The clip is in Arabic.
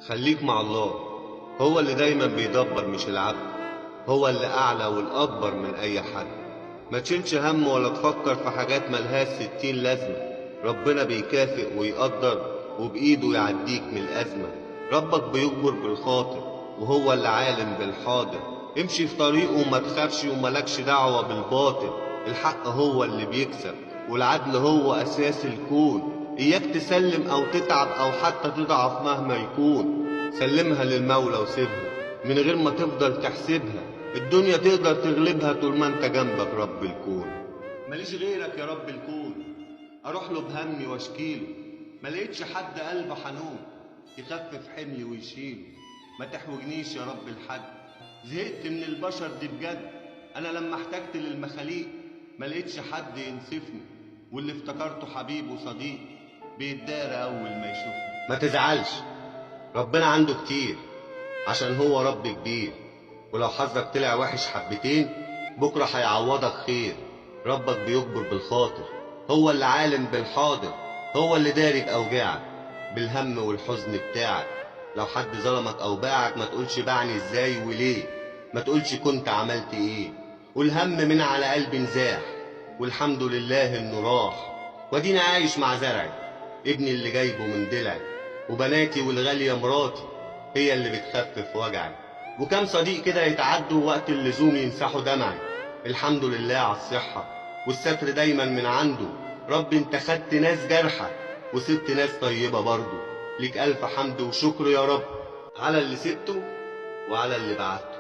خليك مع الله، هو اللي دايما بيدبر مش العبد. هو اللي أعلى والأكبر من أي حد. ما تشيلش هم ولا تفكر في حاجات ملهاش 60 لازمة. ربنا بيكافئ ويقدر وبإيده يعديك من الأزمة. ربك بيجبر بالخاطر وهو اللي عالم بالحاضر. امشي في طريقه وما تخافش وملكش دعوة بالباطل. الحق هو اللي بيكسب والعدل هو أساس الكون. إياك تسلم أو تتعب أو حتى تضعف مهما يكون. سلمها للمولى وسيبها من غير ما تفضل تحسبها. الدنيا تقدر تغلبها طول ما انت جنبك رب الكون. ماليش غيرك يا رب الكون، اروح له بهمي واشكيله. ما لقيتش حد قلبه حنون يخفف حملي ويشيله. ما تحوجنيش يا رب الحاج، زهقت من البشر دي بجد. انا لما احتجت للمخاليق ما لقيتش حد ينصفني، واللي افتكرته حبيب وصديق بيتدارى اول ما يشوفني. ما تزعلش، ربنا عنده كتير عشان هو رب كبير. ولو حظك طلع وحش حبتين بكرة هيعوضك خير. ربك بيجبر بالخاطر، هو اللي عالم بالحاضر. هو اللي داري بأوجاعك بالهم والحزن بتاعك. لو حد ظلمك أو باعك ما تقولش باعني ازاي وليه. ما تقولش كنت عملت ايه. والهم من على قلبي نزاح والحمد لله انه راح. وادينا عايش مع زرعي، ابني اللي جايبه من دلعي. وبناتي والغالية مراتي هي اللي بتخفف وجعي. وكم صديق كده يتعدوا وقت اللزوم يمسحوا دمعي. الحمد لله على الصحة والستر دايما من عنده. رب انت خدت ناس جرحة وسبت ناس طيبة برضه. ليك ألف حمد وشكر يا رب على اللي سبته وعلى اللي بعته.